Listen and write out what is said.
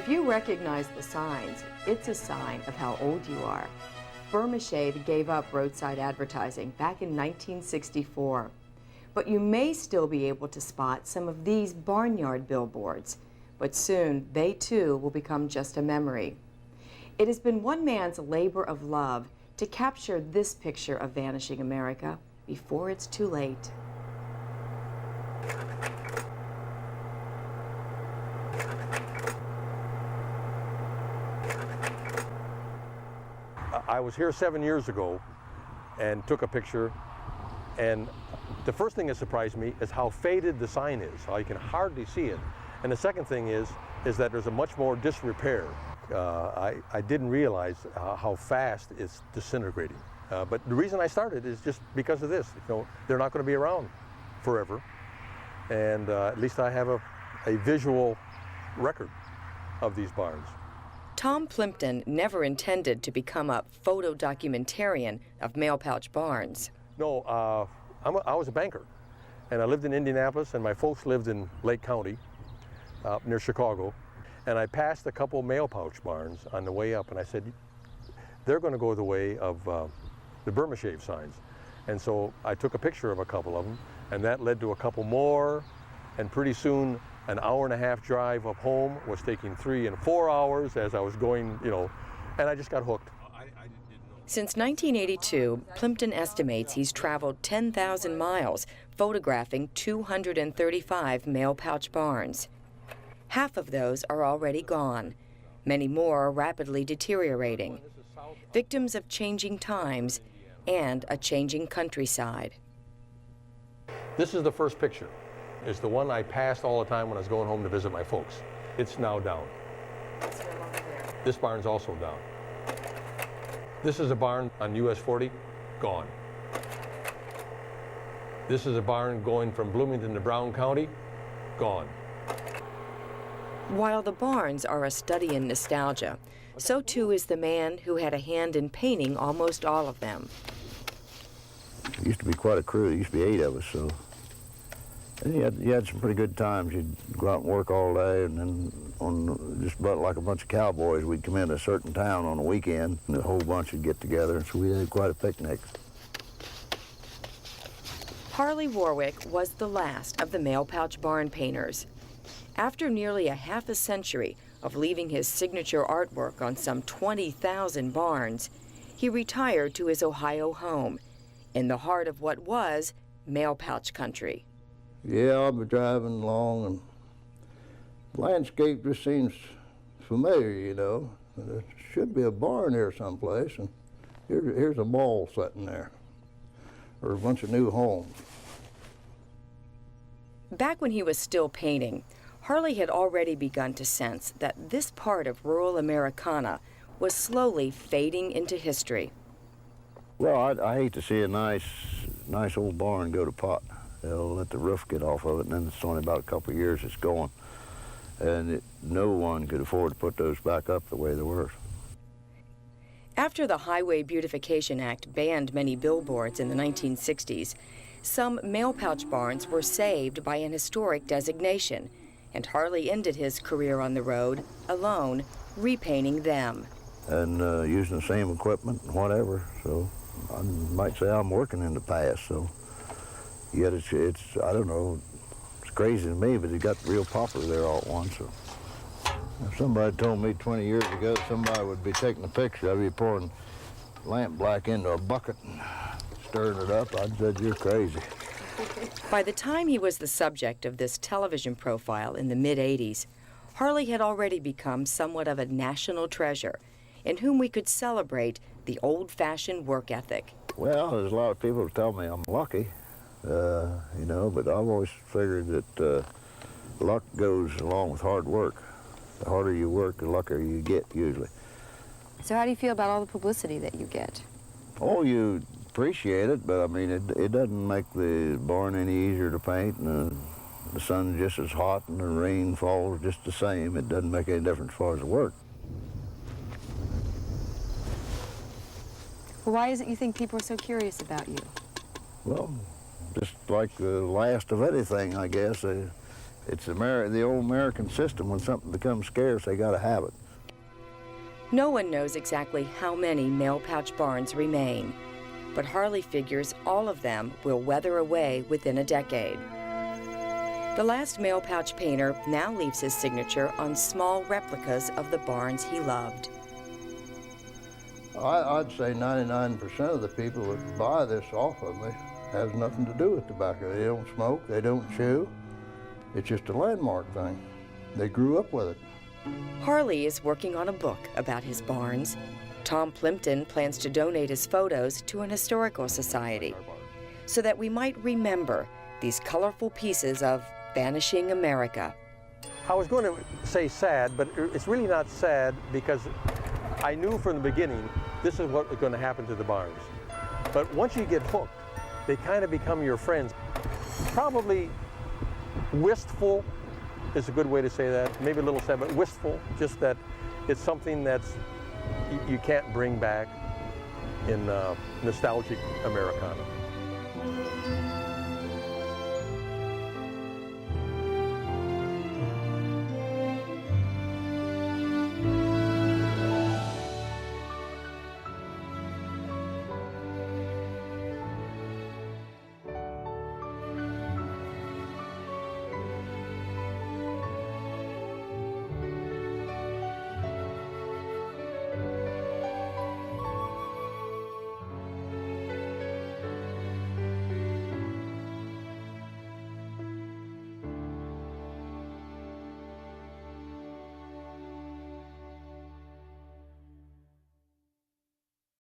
If you recognize the signs, it's a sign of how old you are. Burma Shave gave up roadside advertising back in 1964. But you may still be able to spot some of these barnyard billboards. But soon, they too will become just a memory. It has been one man's labor of love to capture this picture of vanishing America before it's too late. I was here 7 years ago and took a picture, and the first thing that surprised me is how faded the sign is, how you can hardly see it. And the second thing is that there's a much more disrepair. I didn't realize how fast it's disintegrating. But the reason I started is just because of this. You know, they're not going to be around forever, and at least I have a visual record of these barns. Tom Plimpton never intended to become a photo documentarian of mail pouch barns. No, I was a banker, and I lived in Indianapolis, and my folks lived in Lake County, near Chicago. And I passed a couple mail pouch barns on the way up, and I said, they're going to go the way of the Burma Shave signs. And so I took a picture of a couple of them, and that led to a couple more, and pretty soon an hour-and-a-half drive up home was taking 3 and 4 hours as I was going, you know, and I just got hooked. Since 1982, Plimpton estimates he's traveled 10,000 miles photographing 235 mail pouch barns. Half of those are already gone. Many more are rapidly deteriorating, victims of changing times and a changing countryside. This is the first picture. It's the one I passed all the time when I was going home to visit my folks. It's now down. This barn's also down. This is a barn on US 40, gone. This is a barn going from Bloomington to Brown County, gone. While the barns are a study in nostalgia, so too is the man who had a hand in painting almost all of them. It used to be quite a crew. There used to be 8 of us, so. And you had some pretty good times. You'd go out and work all day, and then on just about like a bunch of cowboys, we'd come into a certain town on a weekend, and a whole bunch would get together, and so we had quite a picnic. Harley Warrick was the last of the mail pouch barn painters. After nearly a half a century of leaving his signature artwork on some 20,000 barns, he retired to his Ohio home in the heart of what was mail pouch country. Yeah, I'll be driving along, and the landscape just seems familiar, you know. There should be a barn here someplace, and here's a mall sitting there, or a bunch of new homes. Back when he was still painting, Harley had already begun to sense that this part of rural Americana was slowly fading into history. Well, I hate to see a nice old barn go to pot. They'll let the roof get off of it, and then it's only about a couple of years it's going. And no one could afford to put those back up the way they were. After the Highway Beautification Act banned many billboards in the 1960s, some mail pouch barns were saved by an historic designation, and Harley ended his career on the road alone, repainting them. And using the same equipment and whatever, so I might say I'm working in the past, so. Yet it's I don't know, it's crazy to me, but it got real popular there all at once. So. If somebody told me 20 years ago somebody would be taking a picture, I'd be pouring lamp black into a bucket and stirring it up, I'd say you're crazy. By the time he was the subject of this television profile in the mid-'80s, Harley had already become somewhat of a national treasure, in whom we could celebrate the old-fashioned work ethic. Well, there's a lot of people who tell me I'm lucky. You know, but I've always figured that luck goes along with hard work. The harder you work, the luckier you get, usually. So how do you feel about all the publicity that you get? Oh, you appreciate it, but I mean, it doesn't make the barn any easier to paint, and the sun's just as hot and the rain falls just the same. It doesn't make any difference as far as the work. Well, why is it you think people are so curious about you? Well, just like the last of anything, I guess. It's the old American system. When something becomes scarce, they got to have it. No one knows exactly how many mail pouch barns remain, but Harley figures all of them will weather away within a decade. The last mail pouch painter now leaves his signature on small replicas of the barns he loved. I'd say 99% of the people that buy this off of me has nothing to do with tobacco. They don't smoke, they don't chew. It's just a landmark thing. They grew up with it. Harley is working on a book about his barns. Tom Plimpton plans to donate his photos to an historical society so that we might remember these colorful pieces of vanishing America. I was going to say sad, but it's really not sad because I knew from the beginning this is what was going to happen to the barns. But once you get hooked, they kind of become your friends. Probably wistful is a good way to say that. Maybe a little sad, but wistful, just that it's something that's you can't bring back in nostalgic Americana.